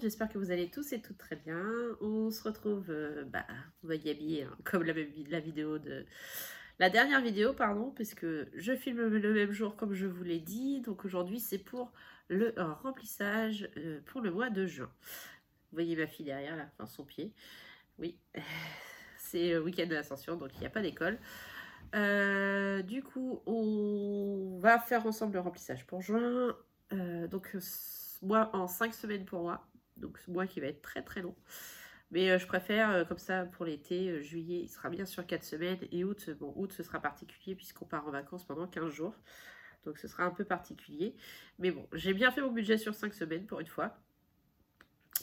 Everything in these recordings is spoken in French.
j'espère que vous allez tous et toutes très bien. On se retrouve, on va y habiller hein, comme la vidéo de... La dernière vidéo, pardon, puisque je filme le même jour comme je vous l'ai dit. Donc aujourd'hui, c'est pour le remplissage pour le mois de juin. Vous voyez ma fille derrière, là, enfin son pied. Oui, c'est week-end de l'Ascension, donc il n'y a pas d'école. Du coup, on va faire ensemble le remplissage pour juin. Moi, en 5 semaines pour moi. Donc, ce mois qui va être très très long. Mais je préfère, comme ça, pour l'été, juillet, il sera bien sur 4 semaines. Et août, bon, août, ce sera particulier puisqu'on part en vacances pendant 15 jours. Donc, ce sera un peu particulier. Mais bon, j'ai bien fait mon budget sur 5 semaines pour une fois.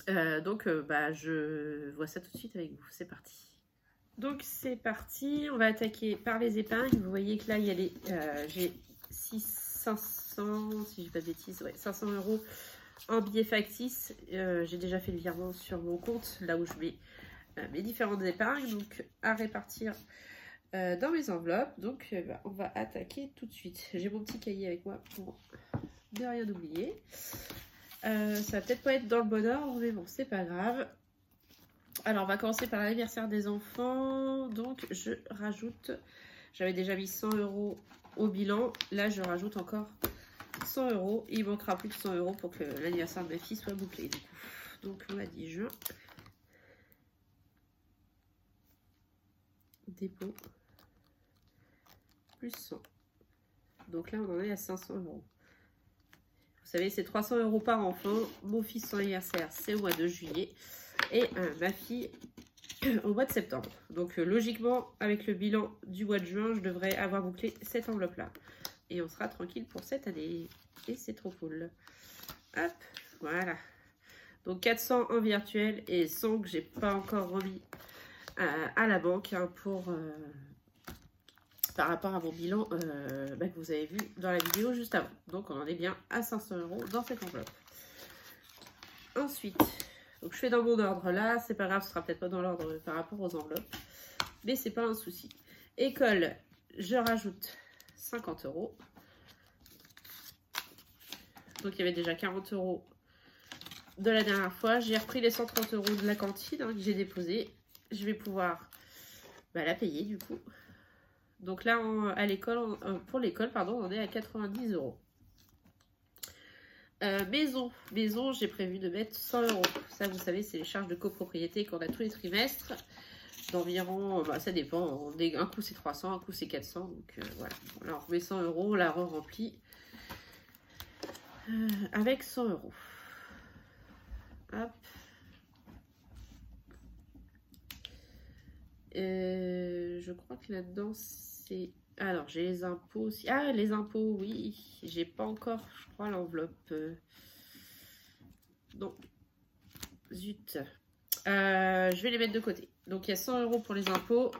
Je vois ça tout de suite avec vous. C'est parti. Donc c'est parti, on va attaquer par les épingles. Vous voyez que là il y a les, j'ai 500, si je dis pas de bêtises, ouais, 500 € en billets factices. J'ai déjà fait le virement sur mon compte, là où je mets mes différentes épingles, donc à répartir dans mes enveloppes. Donc on va attaquer tout de suite. J'ai mon petit cahier avec moi pour ne rien oublier. Ça va peut-être pas être dans le bon ordre, mais bon, c'est pas grave. Alors, on va commencer par l'anniversaire des enfants. Donc, je rajoute... J'avais déjà mis 100 € au bilan. Là, je rajoute encore 100 €. Il manquera plus de 100 € pour que l'anniversaire de ma fille soit bouclé. Du coup. Donc, on a dit juin. Dépôt. Plus 100. Donc là, on en est à 500 €. Vous savez, c'est 300 € par enfant. Mon fils, son anniversaire, c'est au mois de juillet. Et ma fille... au mois de septembre. Donc logiquement, avec le bilan du mois de juin, je devrais avoir bouclé cette enveloppe-là. Et on sera tranquille pour cette année. Et c'est trop cool. Hop, voilà. Donc 400 en virtuel et 100 que j'ai pas encore remis à la banque hein, par rapport à mon bilan que vous avez vu dans la vidéo juste avant. Donc on en est bien à 500 € dans cette enveloppe. Ensuite... donc je fais dans mon ordre là, c'est pas grave, ce sera peut-être pas dans l'ordre par rapport aux enveloppes, mais c'est pas un souci. École, je rajoute 50 €. Donc il y avait déjà 40 € de la dernière fois. J'ai repris les 130 € de la cantine hein, que j'ai déposé. Je vais pouvoir la payer du coup. Donc là, à l'école, pour l'école, pardon, on est à 90 €. Maison, j'ai prévu de mettre 100 €. Ça, vous savez, c'est les charges de copropriété qu'on a tous les trimestres. D'environ, ça dépend. Un coup, c'est 300, un coup, c'est 400. Donc, voilà. Alors, on met 100 €, on la re-remplit avec 100 €. Hop. Je crois que là-dedans, c'est... alors, j'ai les impôts aussi. Ah, les impôts, oui. J'ai pas encore, je crois, l'enveloppe. Non. Zut. Je vais les mettre de côté. Donc, il y a 100 € pour les impôts.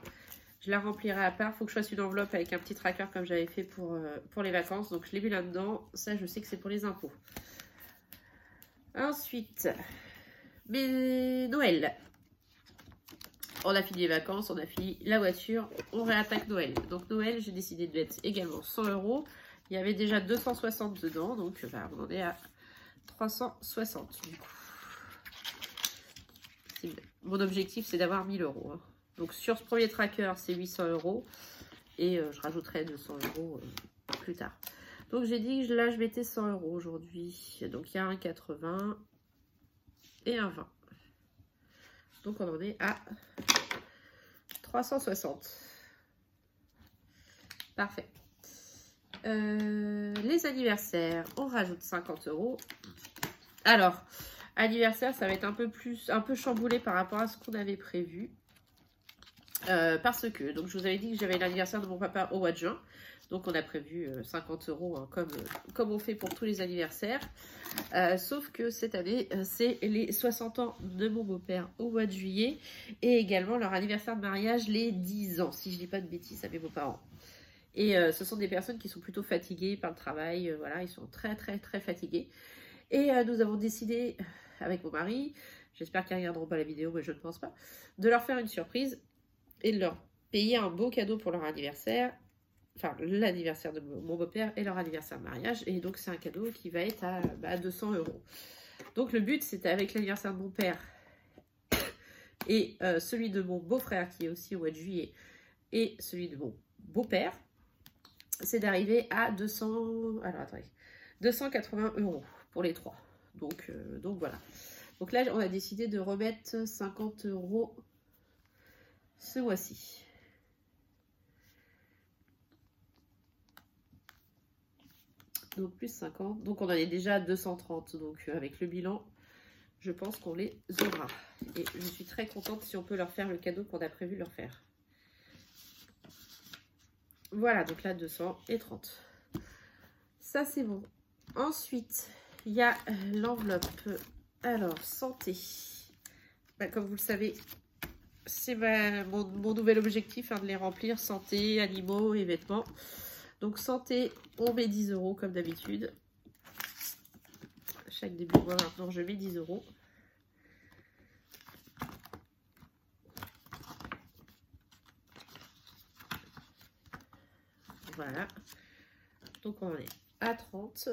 Je la remplirai à part. Il faut que je fasse une enveloppe avec un petit tracker comme j'avais fait pour les vacances. Donc, je l'ai mis là-dedans. Ça, je sais que c'est pour les impôts. Ensuite, Noël. On a fini les vacances, on a fini la voiture, on réattaque Noël. Donc Noël, j'ai décidé de mettre également 100 €. Il y avait déjà 260 dedans, donc on en est à 360 du coup. Mon objectif, c'est d'avoir 1000 €. Hein. Donc sur ce premier tracker, c'est 800 € et je rajouterai 200 € plus tard. Donc j'ai dit que là, je mettais 100 € aujourd'hui. Donc il y a un 80 et un 20. Donc on en est à 360. Parfait. Les anniversaires, on rajoute 50 €. Alors, anniversaire, ça va être un peu chamboulé par rapport à ce qu'on avait prévu. Parce que, donc je vous avais dit que j'avais l'anniversaire de mon papa au mois de juin. Donc on a prévu 50 € hein, comme on fait pour tous les anniversaires. Sauf que cette année, c'est les 60 ans de mon beau-père au mois de juillet. Et également leur anniversaire de mariage, les 10 ans, si je dis pas de bêtises, à mes beaux-parents. Et ce sont des personnes qui sont plutôt fatiguées par le travail. Voilà, ils sont très très très fatigués. Et nous avons décidé, avec mon mari, j'espère qu'ils ne regarderont pas la vidéo, mais je ne pense pas, de leur faire une surprise et de leur payer un beau cadeau pour leur anniversaire. Enfin, l'anniversaire de mon beau-père et leur anniversaire de mariage. Et donc, c'est un cadeau qui va être à 200 €. Donc le but, c'était avec l'anniversaire de mon père et celui de mon beau-frère qui est aussi au mois de juillet et celui de mon beau-père, c'est d'arriver à 280 € pour les trois. Donc voilà. Donc là, on a décidé de remettre 50 € ce mois-ci. Donc plus 50. Donc on en est déjà à 230. Donc avec le bilan, je pense qu'on les aura. Et je suis très contente si on peut leur faire le cadeau qu'on a prévu leur faire. Voilà, donc là 230. Ça c'est bon. Ensuite, il y a l'enveloppe. Alors, santé. Comme vous le savez, c'est mon nouvel objectif de les remplir. Santé, animaux et vêtements. Donc santé, on met 10 € comme d'habitude. Chaque début de mois maintenant, je mets 10 €. Voilà. Donc on est à 30.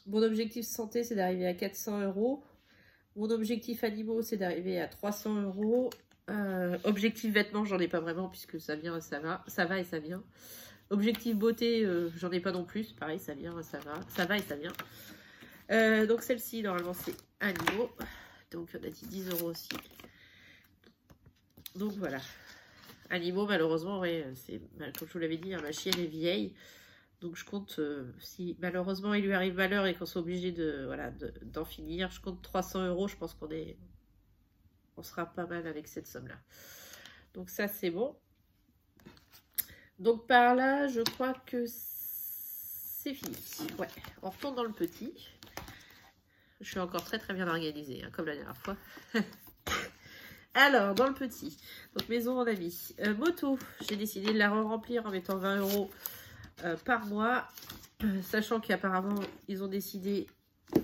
Mon objectif santé, c'est d'arriver à 400 €. Mon objectif animaux, c'est d'arriver à 300 €. Objectif vêtements, j'en ai pas vraiment puisque ça vient et ça va. Ça va et ça vient. Objectif beauté, j'en ai pas non plus. Pareil, ça vient et ça va. Ça va et ça vient. Donc celle-ci, normalement, c'est animaux. Donc on a dit 10 € aussi. Donc voilà. Animaux, malheureusement, ouais, comme je vous l'avais dit, ma chienne est vieille. Donc je compte, si malheureusement il lui arrive malheur et qu'on soit obligé d'en finir, je compte 300 €. Je pense on sera pas mal avec cette somme-là. Donc ça, c'est bon. Donc par là, je crois que c'est fini. Ouais, on retourne dans le petit. Je suis encore très très bien organisée, comme la dernière fois. Alors, dans le petit, donc maison on a mis. Moto, j'ai décidé de la remplir en mettant 20 € par mois, sachant qu'apparemment ils ont décidé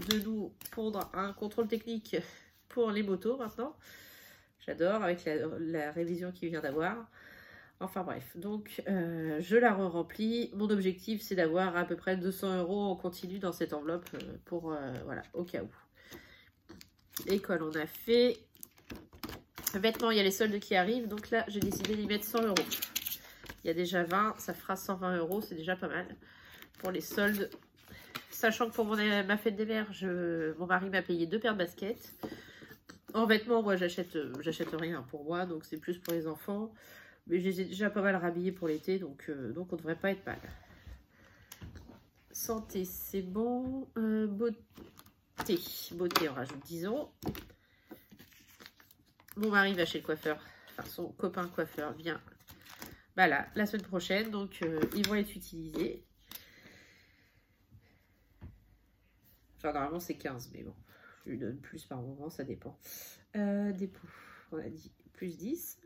de nous pondre un contrôle technique pour les motos maintenant. J'adore, avec la révision qu'il vient d'avoir. Enfin bref, donc je la remplis. Mon objectif, c'est d'avoir à peu près 200 € en continu dans cette enveloppe pour, voilà, au cas où. École, on a fait. Vêtements, il y a les soldes qui arrivent. Donc là, j'ai décidé d'y mettre 100 €. Il y a déjà 20, ça fera 120 €. C'est déjà pas mal pour les soldes. Sachant que pour ma fête des mères, mon mari m'a payé 2 paires de baskets. En vêtements, moi, j'achète rien pour moi. Donc c'est plus pour les enfants. Mais j'ai déjà pas mal rhabillé pour l'été. Donc on devrait pas être mal. Santé, c'est bon. Beauté, on rajoute 10 €. Mon mari va chez le coiffeur, enfin son copain coiffeur vient là, la semaine prochaine, donc ils vont être utilisés. Enfin, normalement c'est 15, mais bon, je lui donne plus par moment, ça dépend. Dépôt, on a dit plus 10.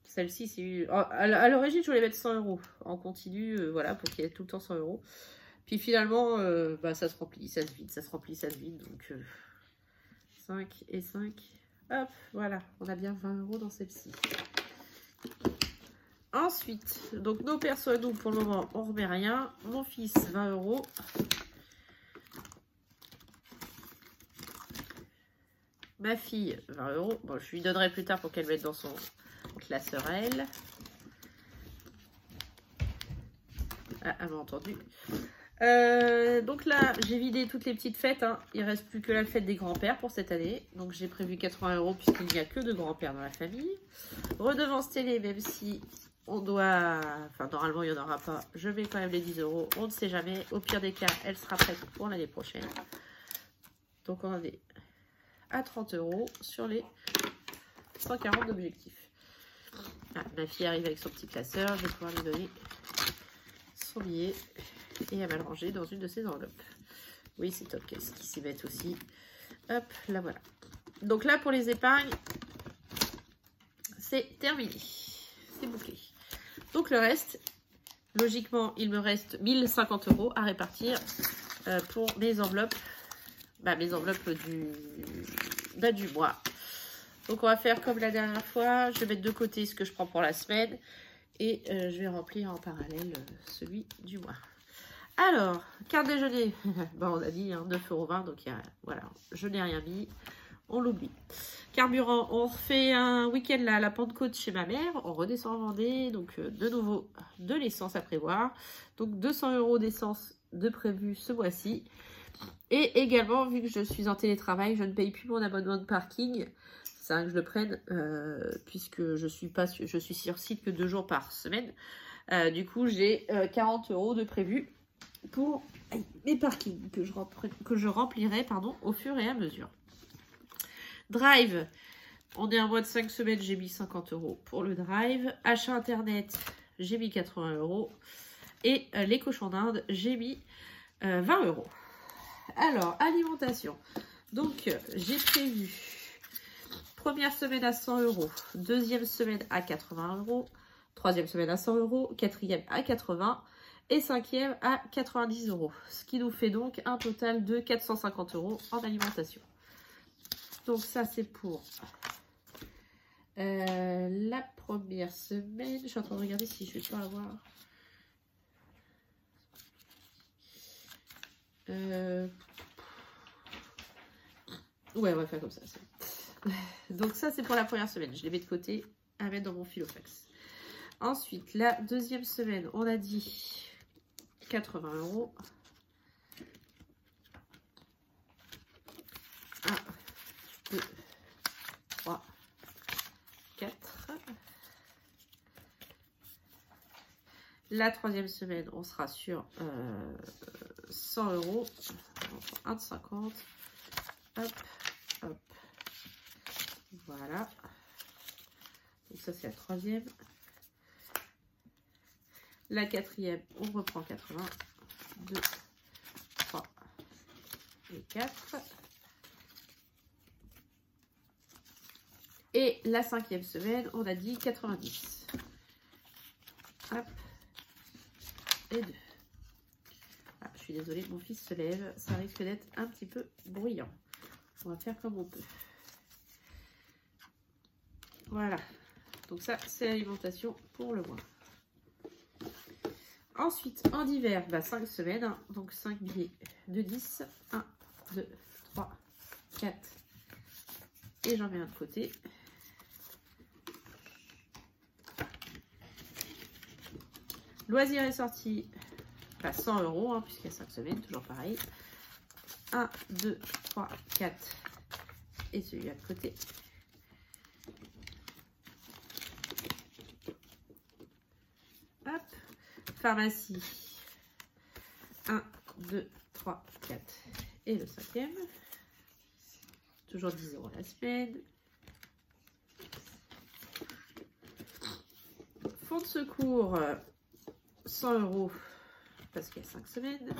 Celle-ci, c'est à l'origine, je voulais mettre 100 € en continu, voilà, pour qu'il y ait tout le temps 100 €. Puis finalement, ça se remplit, ça se vide, ça se remplit, ça se vide, donc 5 et 5. Hop, voilà, on a bien 20 € dans celle-ci. Ensuite, donc nos persos à nous, pour le moment, on remet rien. Mon fils, 20 €. Ma fille, 20 €. Bon, je lui donnerai plus tard pour qu'elle mette dans son classeur à elle. Ah, elle m'a entendu. Donc là, j'ai vidé toutes les petites fêtes. Il ne reste plus que la fête des grands-pères pour cette année. Donc j'ai prévu 80 € puisqu'il n'y a que 2 grands-pères dans la famille. Redevance télé, même si on doit... Enfin, normalement, il n'y en aura pas. Je mets quand même les 10 €. On ne sait jamais. Au pire des cas, elle sera prête pour l'année prochaine. Donc on en est à 30 € sur les 140 d'objectifs. Ah, ma fille arrive avec son petit classeur. Je vais pouvoir lui donner son billet. Et elle va le ranger dans une de ses enveloppes. Oui, c'est top qu'elle qui s'y mette aussi. Hop, là voilà. Donc là, pour les épargnes, c'est terminé. C'est bouclé. Donc le reste, logiquement, il me reste 1050 € à répartir pour mes enveloppes. Mes enveloppes du mois. Donc on va faire comme la dernière fois. Je vais mettre de côté ce que je prends pour la semaine. Et je vais remplir en parallèle celui du mois. Alors, carte déjeuner, bah, on a dit hein, 9,20 €, donc voilà, je n'ai rien mis, on l'oublie. Carburant, on refait un week-end là, à la Pentecôte chez ma mère, on redescend en Vendée, donc de nouveau de l'essence à prévoir. Donc 200 € d'essence de prévu ce mois-ci. Et également, vu que je suis en télétravail, je ne paye plus mon abonnement de parking. C'est ça que je le prenne, puisque je suis sur site que 2 jours par semaine. Du coup, j'ai 40 € de prévu pour mes parkings que je remplirai au fur et à mesure. Drive, on est un mois de 5 semaines, j'ai mis 50 € pour le drive. Achat internet, j'ai mis 80 €. Et les cochons d'Inde, j'ai mis 20 €. Alors, alimentation. Donc, j'ai prévu première semaine à 100 €, deuxième semaine à 80 €, troisième semaine à 100 €, quatrième à 80 € et cinquième à 90 €. Ce qui nous fait donc un total de 450 € en alimentation. Donc ça, c'est pour la première semaine. Je suis en train de regarder si je vais pas avoir... Ouais, on va faire comme ça. Donc ça, c'est pour la première semaine. Je les mets de côté à mettre dans mon Filofax. Ensuite, la deuxième semaine, on a dit 80 €. 1, 2, 3, 4. La troisième semaine, on sera sur 100 €. 1,50 €. Hop, hop. Voilà. Donc ça, c'est la troisième. La quatrième, on reprend 80. 2, 3 et 4. Et la cinquième semaine, on a dit 90. Hop. Et 2. Ah, je suis désolée, mon fils se lève. Ça risque d'être un petit peu bruyant. On va faire comme on peut. Voilà. Donc ça, c'est l'alimentation pour le mois. Ensuite, en hiver, 5 semaines. Hein, donc 5 billets de 10. 1, 2, 3, 4. Et j'en mets un de côté. Loisirs et sorties, 100 €, hein, puisqu'il y a 5 semaines, toujours pareil. 1, 2, 3, 4. Et celui-là de côté. Hop. Pharmacie. 1, 2, 3, 4. Et le cinquième. Toujours 10 € la semaine. Fonds de secours, 100 € parce qu'il y a 5 semaines.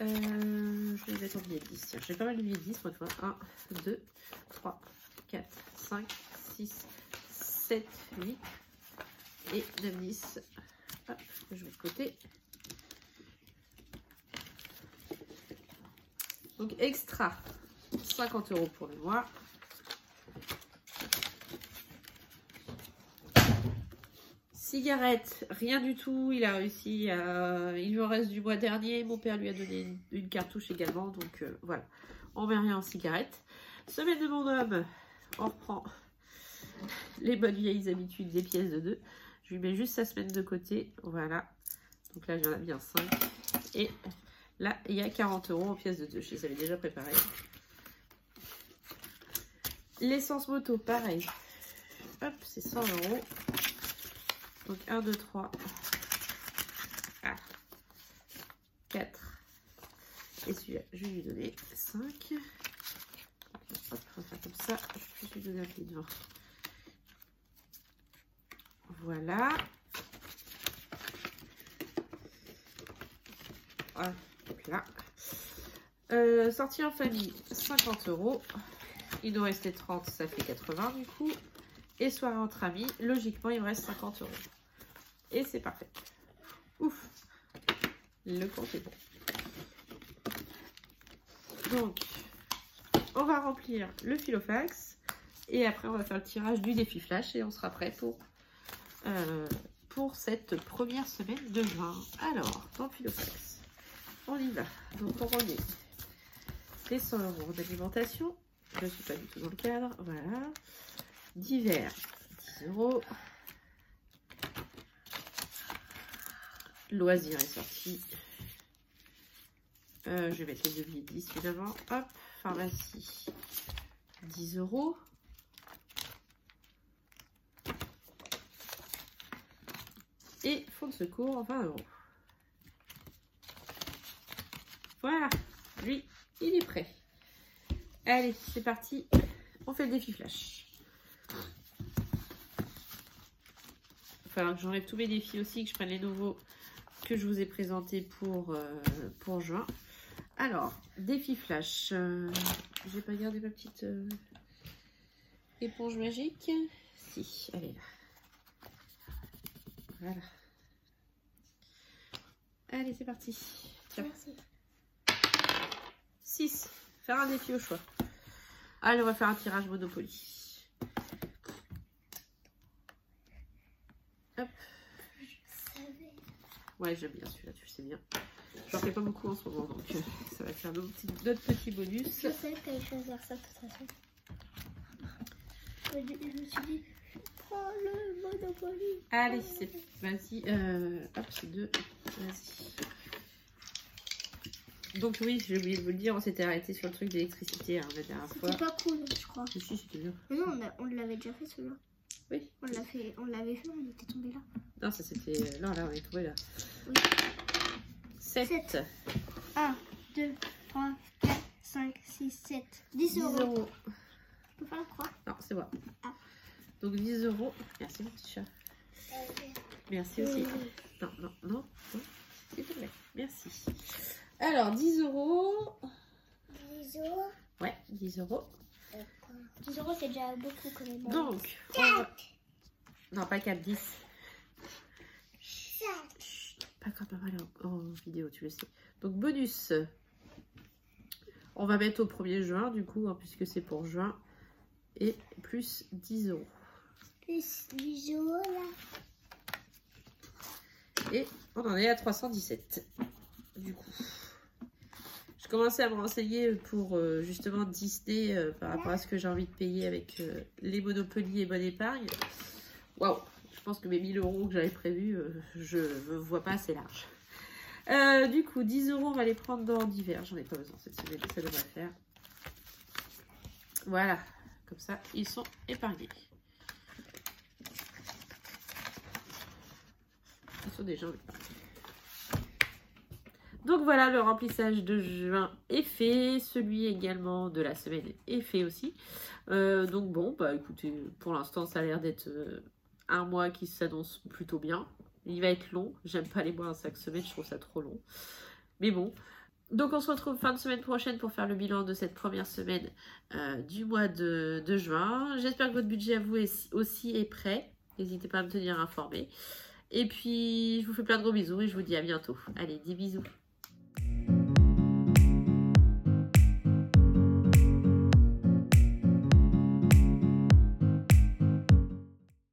Je vais mettre en billet de 10. Tiens, j'ai pas mal de billets de 10 moi, 1, 2, 3, 4, 5, 6, 7, 8 et 9, 10. Hop, je mets de côté. Donc extra, 50 € pour le mois. Cigarette, rien du tout. Il a réussi à... Il lui en reste du mois dernier. Mon père lui a donné une cartouche également. Donc voilà, on met rien en cigarette. Semaine de mon homme, on reprend les bonnes vieilles habitudes des pièces de 2. Je lui mets juste sa semaine de côté. Voilà. Donc là, j'en ai bien 5. Et là, il y a 40 € en pièces de 2. Je les avais déjà préparées. L'essence moto, pareil. Hop, c'est 100 €. Donc 1, 2, 3, 4. Et celui-là, je vais lui donner 5. Hop, on va faire comme ça. Je vais lui donner un pied devant. Voilà. Voilà. Donc là. Sortie en famille, 50 €. Il nous restait 30, ça fait 80 du coup. Et soirée entre amis, logiquement, il me reste 50 €. Et c'est parfait. Ouf. Le compte est bon. Donc, on va remplir le Filofax. Et après, on va faire le tirage du défi flash. Et on sera prêt pour cette première semaine de juin. Alors, dans le Filofax. on y va. Donc on remet les 100 € d'alimentation. Je ne suis pas du tout dans le cadre. Voilà. Divers, 10 €. Loisirs est sorti. Je vais mettre les 2 billets de 10 finalement. Hop, pharmacie, 10 €. Et fonds de secours, 20 €. Voilà, lui, il est prêt. Allez, c'est parti. On fait le défi flash. Il va falloir que j'enlève tous mes défis aussi, que je prenne les nouveaux que je vous ai présentés pour juin. Alors, défi flash. J'ai pas gardé ma petite éponge magique. Si, elle est là. Voilà. Allez, c'est parti. Tiens. Merci. 6. Faire un défi au choix. Allez, on va faire un tirage Monopoly. Hop. Ouais, j'aime bien celui-là, tu le sais bien. J'en fais pas beaucoup en ce moment, donc ça va faire notre petit bonus. Je sais que je vais faire ça de toute façon. Je me suis dit, prends le Monopoly. Allez, c'est vas-y. Hop, c'est 2. Vas-y. Donc oui, j'ai oublié de vous le dire, on s'était arrêté sur le truc d'électricité la dernière fois. C'était pas cool, je crois. Si, c'était bien. Mais non, on l'avait déjà fait celui-là. Oui. On l'avait fait, on était tombé là. Non, ça c'était... Non, là, on est tombé là. Oui. 7. 1, 2, 3, 4, 5, 6, 7. 10 €. Je peux pas la croire. Non, c'est moi. Ah. Donc 10 €. Merci mon petit chat. Merci aussi. Non, non, non, non. S'il te plaît. Merci. Alors, 10 €. 10 €. Ouais, 10 €. 10 € c'est déjà beaucoup quand même. Donc, on va... Non, pas 4, 10. Chut, pas quand maman est en vidéo, tu le sais. Donc, bonus. On va mettre au 1er juin, du coup, hein, puisque c'est pour juin. Et plus 10 €. Plus 10 € là. Et on en est à 317. Du coup, je commençais à me renseigner pour justement Disney par rapport à ce que j'ai envie de payer avec les Monopoly et Bonne Épargne. Waouh, je pense que mes 1000 € que j'avais prévus, je ne vois pas assez large. Du coup, 10 €, on va les prendre dans divers. J'en ai pas besoin cette semaine, ça devrait faire. Voilà, comme ça, ils sont épargnés. Ils sont déjà épargnés. Donc voilà, le remplissage de juin est fait. Celui également de la semaine est fait aussi. Donc bon, bah écoutez, pour l'instant, ça a l'air d'être un mois qui s'annonce plutôt bien. Il va être long. J'aime pas les mois en 5 semaines, je trouve ça trop long. Mais bon. Donc on se retrouve fin de semaine prochaine pour faire le bilan de cette première semaine du mois de juin. J'espère que votre budget à vous aussi est prêt. N'hésitez pas à me tenir informé. Et puis, je vous fais plein de gros bisous et je vous dis à bientôt. Allez, 10 bisous.